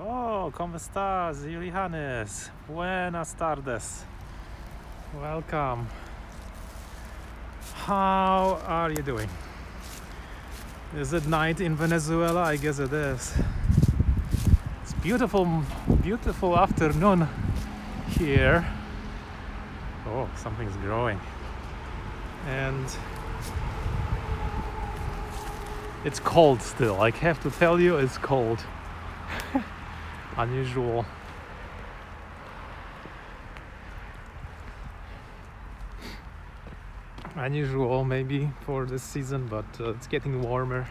Oh, ¿cómo estás, Julianes? Buenas tardes. Welcome. How are you doing? Is it night in Venezuela? I guess it is. It's beautiful, beautiful afternoon here. Oh, something's growing. And it's cold still. I have to tell you, it's cold. Unusual. Unusual maybe for this season, but it's getting warmer.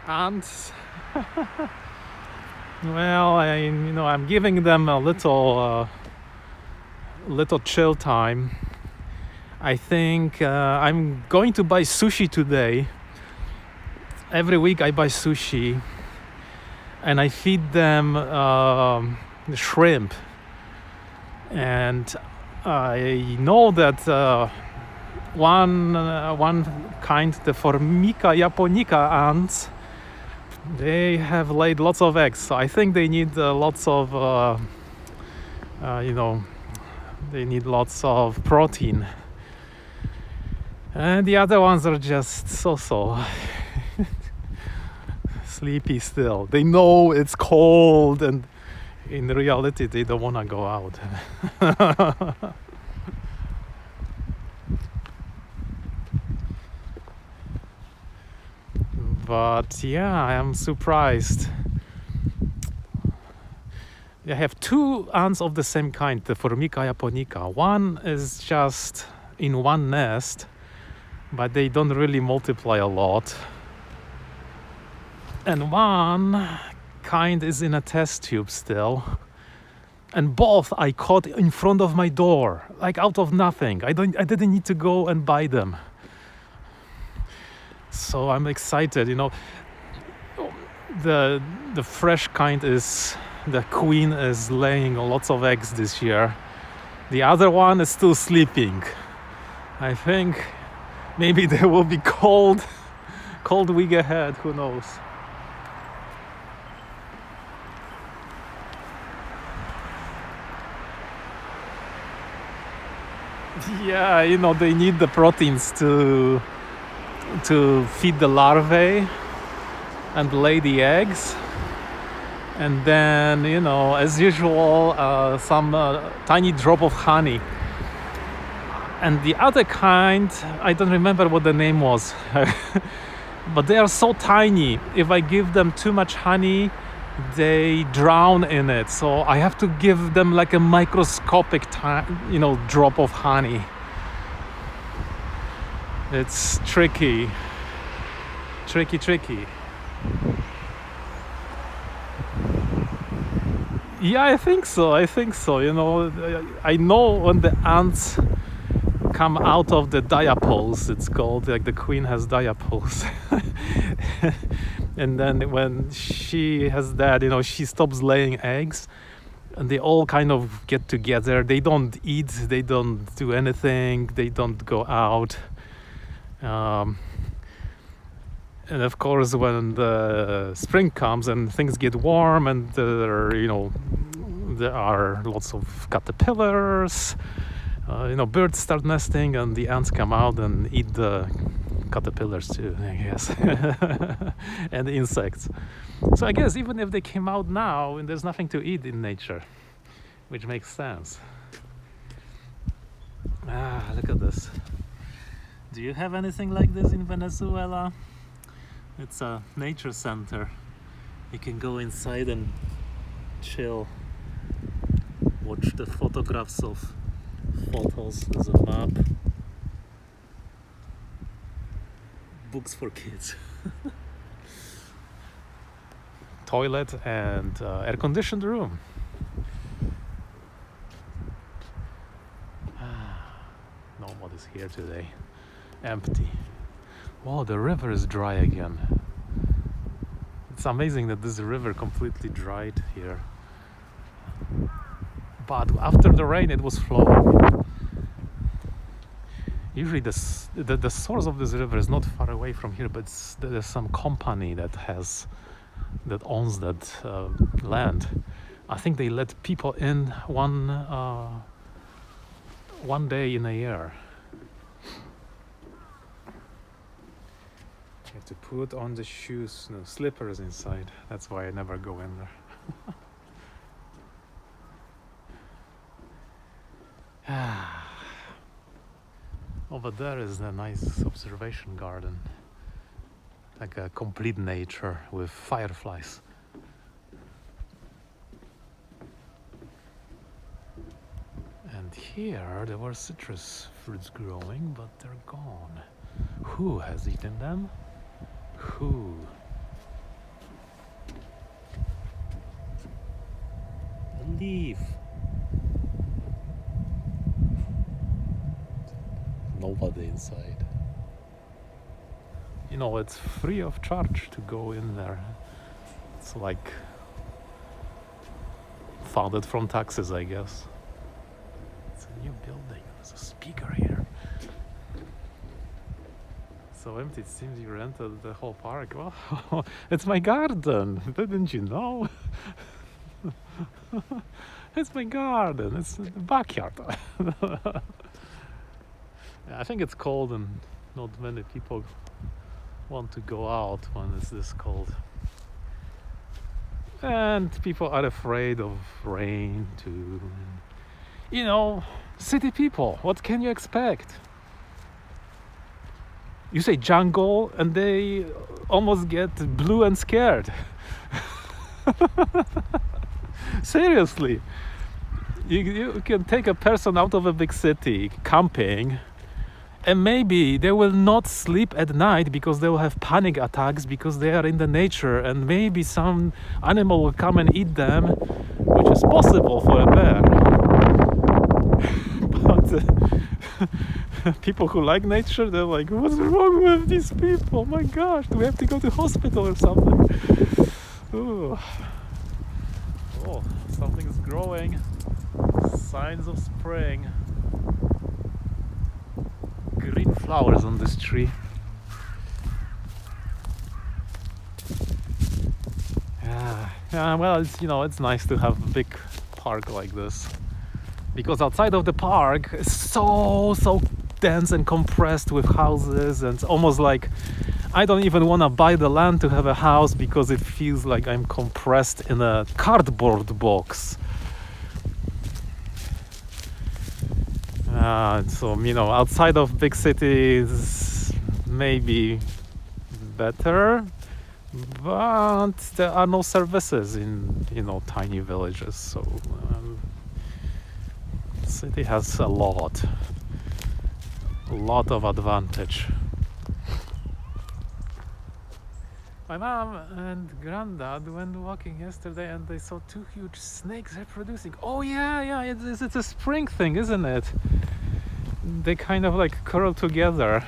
And well, I'm giving them a little chill time. I think I'm going to buy sushi today. Every week I buy sushi and I feed them shrimp. And I know that one kind, the Formica japonica ants, they have laid lots of eggs. So I think they need lots of, they need lots of protein. And the other ones are just so sleepy still. They know it's cold, and in reality they don't want to go out. But yeah, I am surprised. I have two ants of the same kind, the Formica japonica. One is just in one nest, but they don't really multiply a lot. And one kind is in a test tube still. And both I caught in front of my door, like out of nothing. I didn't need to go and buy them. So I'm excited, The fresh kind the queen is laying lots of eggs this year. The other one is still sleeping. I think maybe there will be cold week ahead, who knows. Yeah, they need the proteins to feed the larvae and lay the eggs. And then, as usual, some tiny drop of honey. And the other kind, I don't remember what the name was, but they are so tiny. If I give them too much honey, they drown in it. So I have to give them like a microscopic drop of honey. It's tricky. Yeah, I think so. I know when the ants come out of the diapause, it's called, like the queen has diapause. And then when she has that, she stops laying eggs, and they all kind of get together. They don't eat, they don't do anything, they don't go out. And of course, when the spring comes and things get warm and there are lots of caterpillars, birds start nesting, and the ants come out and eat the caterpillars too, I guess. And the insects. So I guess even if they came out now, and there's nothing to eat in nature, which makes sense. Look at this. Do you have anything like this in Venezuela? It's a nature center. You can go inside and chill, watch the photographs of photos. There's a map, books for kids, toilet, and air-conditioned room. Nobody's here today. Empty. Wow, the river is dry again. It's amazing that this river completely dried here. But after the rain, it was flowing. Usually the source of this river is not far away from here, but there's some company that has that owns that land. I think they let people in one day in a year. You have to put on the shoes, no slippers inside. That's why I never go in there. Over there is a nice observation garden, like a complete nature with fireflies. And here there were citrus fruits growing, but they're gone. Who has eaten them? Who? A leaf. Nobody inside. You know, it's free of charge to go in there. It's like funded from taxes, I guess. It's a new building. There's a speaker here. So empty, it seems you rented the whole park. Well, it's my garden. Didn't you know? It's my garden. It's the backyard. I think it's cold and not many people want to go out when it's this cold. And people are afraid of rain too. You know, city people, what can you expect? You say jungle and they almost get blue and scared. Seriously. You can take a person out of a big city camping, and maybe they will not sleep at night because they will have panic attacks because they are in the nature, and maybe some animal will come and eat them, which is possible for a bear. But people who like nature, they're like, what's wrong with these people? Oh my gosh, do we have to go to hospital or something? Ooh. Oh, something is growing. Signs of spring. Green flowers on this tree. Yeah, well, it's nice to have a big park like this, because outside of the park is so dense and compressed with houses, and it's almost like I don't even want to buy the land to have a house because it feels like I'm compressed in a cardboard box. So outside of big cities maybe better, but there are no services in tiny villages, so city has a lot of advantage. My mom and granddad went walking yesterday and they saw 2 huge snakes reproducing. Oh yeah, it's a spring thing, isn't it? They kind of like curl together.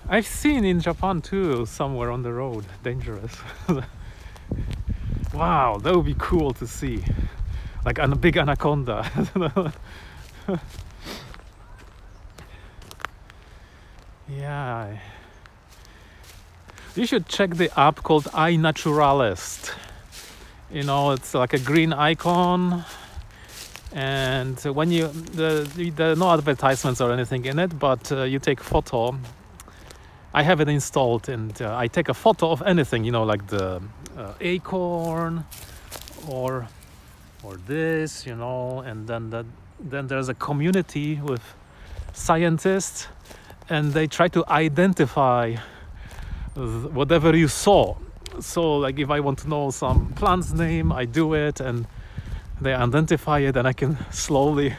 I've seen in Japan too, somewhere on the road. Dangerous. Wow, that would be cool to see. Like a big anaconda. Yeah. You should check the app called iNaturalist. It's like a green icon, and when there are no advertisements or anything in it, but you take photo. I have it installed, and I take a photo of anything, like the acorn or this, and then there's a community with scientists, and they try to identify whatever you saw. So like if I want to know some plant's name, I do it and they identify it, and I can slowly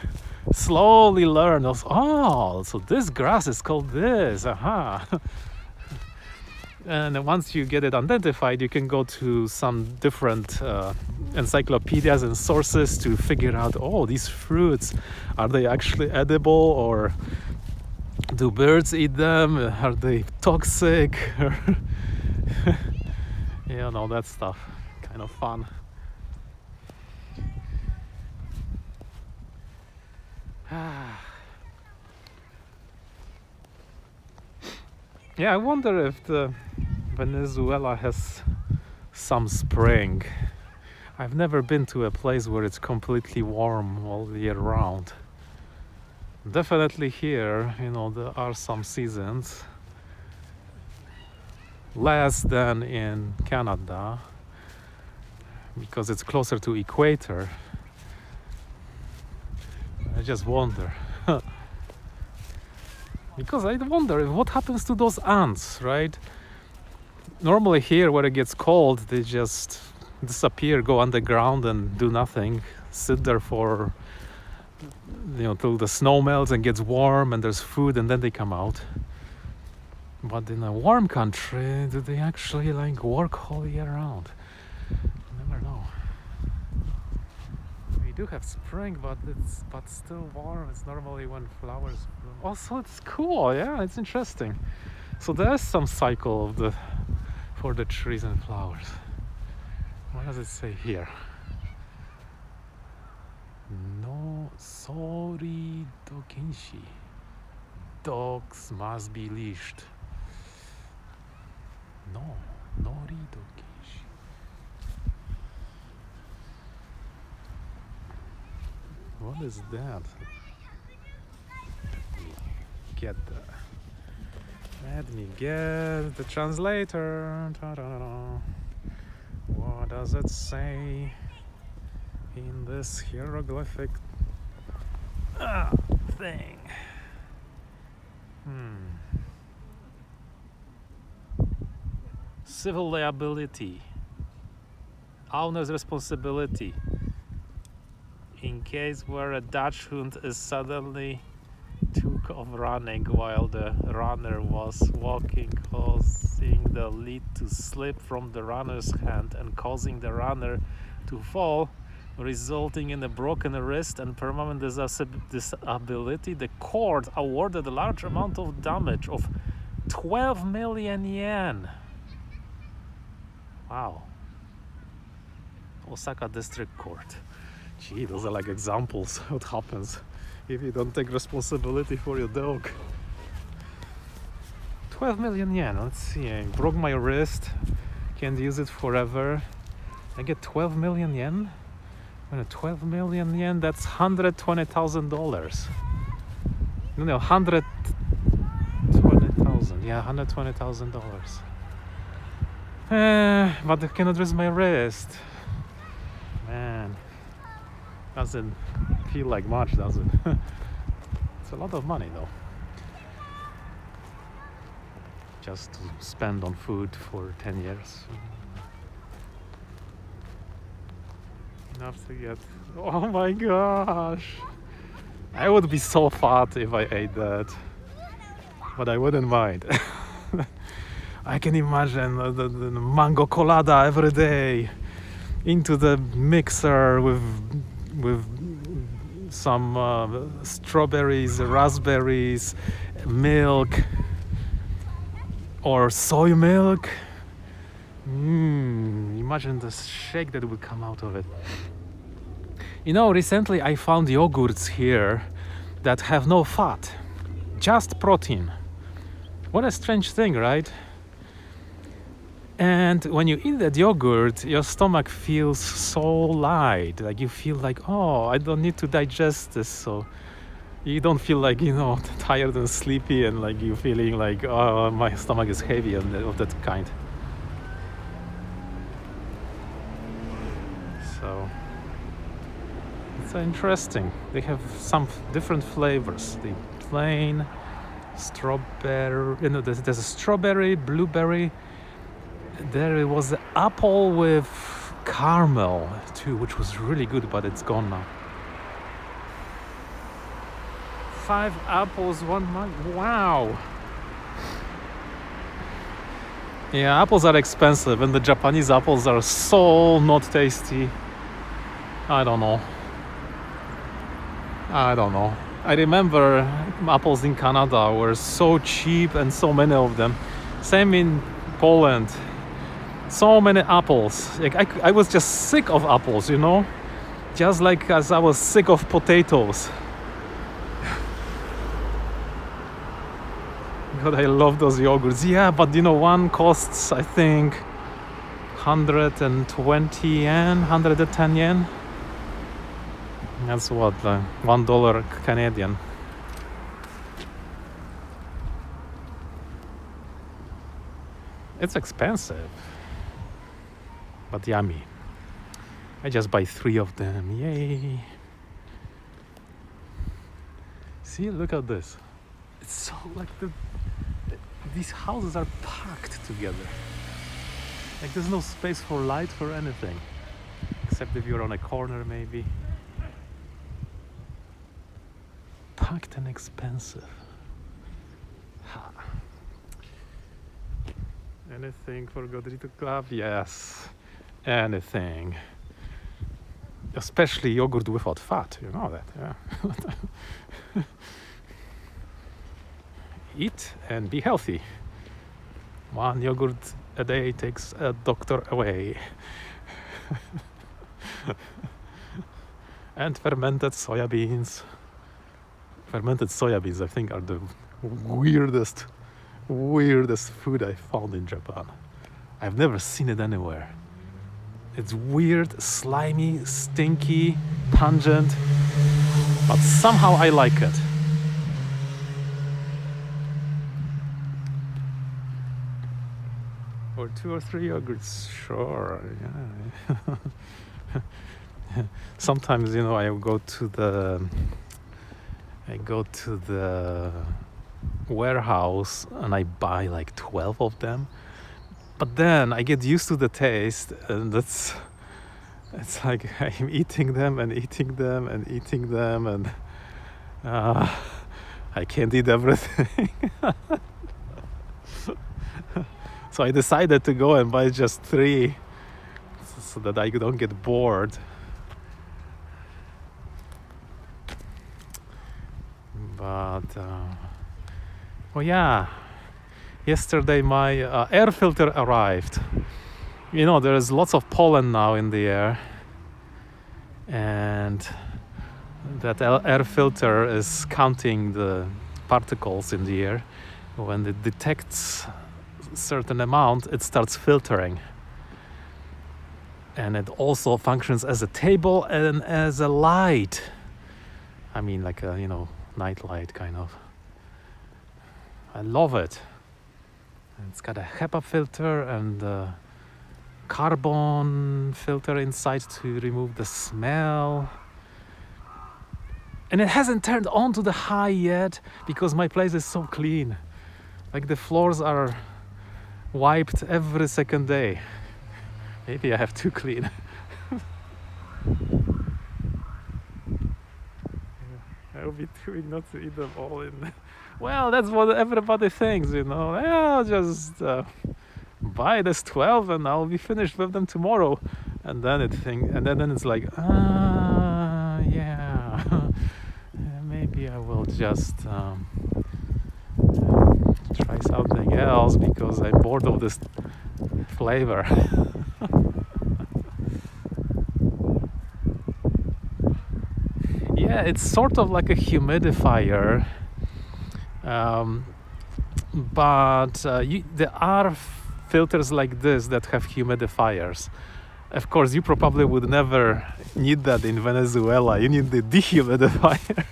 learn. Oh, so this grass is called this. Aha. And once you get it identified, you can go to some different encyclopedias and sources to figure out, these fruits, are they actually edible, or do birds eat them? Are they toxic? That stuff. Kind of fun. Yeah, I wonder if Venezuela has some spring. I've never been to a place where it's completely warm all year round. Definitely here, there are some seasons, less than in Canada because it's closer to equator. I just wonder because I wonder what happens to those ants, right? Normally here where it gets cold, they just disappear, go underground and do nothing, sit there for till the snow melts and gets warm and there's food, and then they come out. But in a warm country, do they actually work all year round? You never know. We do have spring, but still warm. It's normally when flowers bloom. Also, it's cool. Yeah, it's interesting. So there's some cycle for the trees and flowers. What does it say here? No sori dokinshi. Dogs must be leashed. No, nori dokinshi. What is that? Let me get the translator. Ta-da-da-da. What does it say in this hieroglyphic thing? Civil liability, owner's responsibility in case where a Dachshund is suddenly took off running while the runner was walking, causing the lead to slip from the runner's hand and causing the runner to fall, resulting in a broken wrist and permanent disability. The court awarded a large amount of damage of 12 million yen. Wow. Osaka District Court. Gee, those are examples of what happens if you don't take responsibility for your dog. 12 million yen. Let's see. I broke my wrist. Can't use it forever. I get 12 million yen. 12 million yen. That's $120,000. No, 120,000. Yeah, $120,000. But I cannot raise my wrist. Man, doesn't feel like much, does it? It's a lot of money though, just to spend on food for 10 years. Enough to get, oh my gosh, I would be so fat if I ate that, but I wouldn't mind. I can imagine the mango colada every day into the mixer with some strawberries, raspberries, milk, or soy milk. Imagine the shake that would come out of it. Recently I found yogurts here that have no fat, just protein. What a strange thing, right? And when you eat that yogurt, your stomach feels so light. You feel like, oh, I don't need to digest this. So you don't feel tired and sleepy and you feeling like, oh, my stomach is heavy and of that kind. So it's interesting. They have some different flavors. The plain strawberry, there's a strawberry, blueberry. There was the apple with caramel too, which was really good, but it's gone now. 5 apples, 1 month. Wow. Yeah, apples are expensive, and the Japanese apples are so not tasty. I don't know. I remember apples in Canada were so cheap and so many of them. Same in Poland. So many apples. I was just sick of apples, just as I was sick of potatoes. God, I love those yogurts. Yeah, but one costs, I think, 120 yen, 110 yen. That's what, $1 Canadian. It's expensive, but yummy. I just buy 3 of them. Yay! See, look at this. It's so like these houses are packed together. Like there's no space for light for anything, except if you're on a corner maybe. Packed and expensive. Ha. Anything for Godrito Club? Yes, anything. Especially yogurt without fat, you know that, yeah. Eat and be healthy. 1 yogurt a day takes a doctor away. And fermented soya beans. Fermented soya beans, I think, are the weirdest food I found in Japan. I've never seen it anywhere. It's weird, slimy, stinky, pungent, but somehow I like it. Or 2 or 3 yogurts, sure. Yeah. Sometimes, you know, I go to the warehouse and I buy like 12 of them. But then I get used to the taste, and it's like I'm eating them and eating them and eating them, and I can't eat everything. So I decided to go and buy just 3 so that I don't get bored. But, oh yeah, yesterday my air filter arrived. You know, there's lots of pollen now in the air, and that air filter is counting the particles in the air. When it detects a certain amount, it starts filtering. And it also functions as a table and as a light. I mean, like a, you know, night light kind of. I love it. It's got a HEPA filter and a carbon filter inside to remove the smell. And it hasn't turned on to the high yet because my place is so clean. Like the floors are wiped every second day. Maybe I have too clean. I'll be doing not to eat them all in. Well, that's what everybody thinks, you know. I'll just buy this 12 and I'll be finished with them tomorrow. And then then it's like, yeah, maybe I will just try something else because I'm bored of this flavor. Yeah, it's sort of like a humidifier, but there are filters like this that have humidifiers. Of course, you probably would never need that in Venezuela. You need the dehumidifier.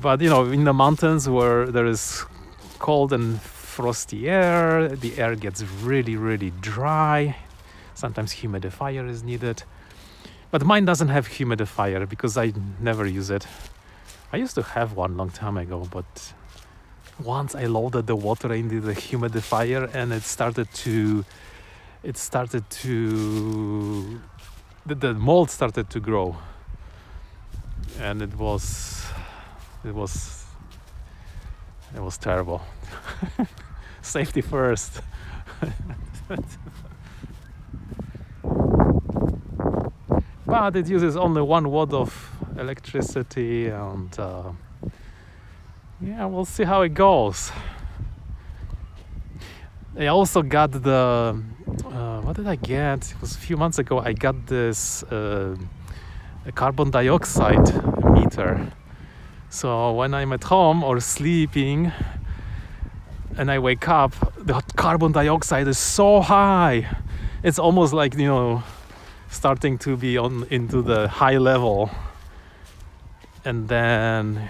But you know, in the mountains where there is cold and frosty air, the air gets really, really dry. Sometimes humidifier is needed. But mine doesn't have humidifier because I never use it. I used to have one long time ago, but once I loaded the water into the humidifier and the mold started to grow, and it was terrible. Safety first. But it uses only 1 watt of electricity, and yeah, we'll see how it goes. I also got the what did I get? It was a few months ago. I got this a carbon dioxide meter. So when I'm at home or sleeping and I wake up, the carbon dioxide is so high. it's almost like, you know, starting to be on into the high level, and then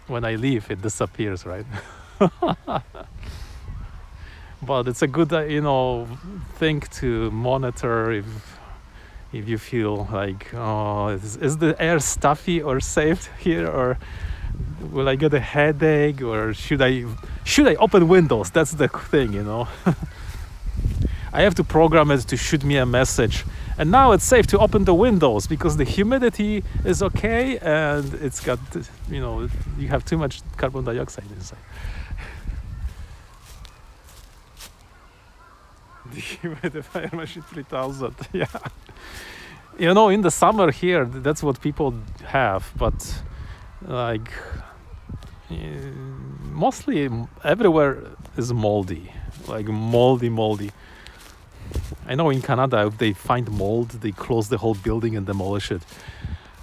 when I leave it disappears, right? But it's a good you know, thing to monitor if you feel like, oh, is the air stuffy or safe here, or will I get a headache, or should I open windows? That's the thing, you know. I have to program it to shoot me a message, and now it's safe to open the windows because the humidity is okay, and it's got, you know, you have too much carbon dioxide inside. Dehumidifier machine 3000. Yeah, you know, in the summer here, that's what people have, but like mostly everywhere is moldy, like moldy. I know in Canada, if they find mold, they close the whole building and demolish it.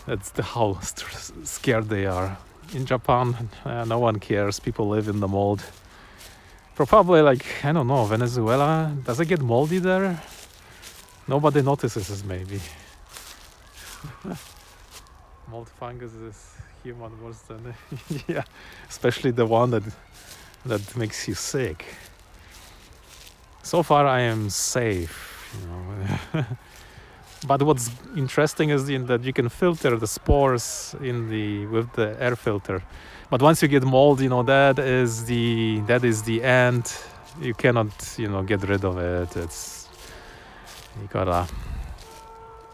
That's how scared they are. In Japan, no one cares. People live in the mold. Probably, like, I don't know, Venezuela, does it get moldy there? Nobody notices, maybe. Mold fungus is human worse than yeah, especially the one that makes you sick. So far I am safe, you know. But what's interesting is that you can filter the spores with the air filter. But once you get mold, you know, that is the end. You cannot, you know, get rid of it. You gotta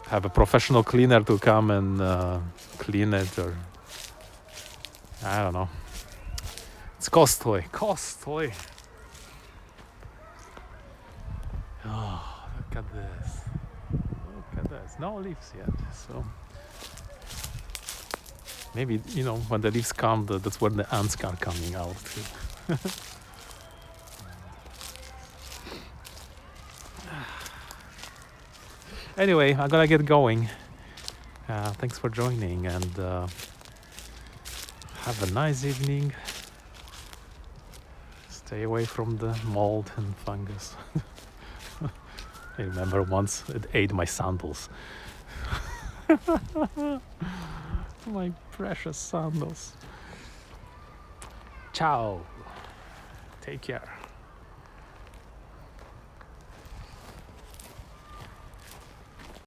have a professional cleaner to come and clean it, or I don't know. It's costly. Oh, look at this. No leaves yet, so maybe, you know, when the leaves come, that's when the ants are coming out too. Anyway, I gotta get going. Thanks for joining, and have a nice evening. Stay away from the mold and fungus. I remember once it ate my sandals. My precious sandals. Ciao. Take care.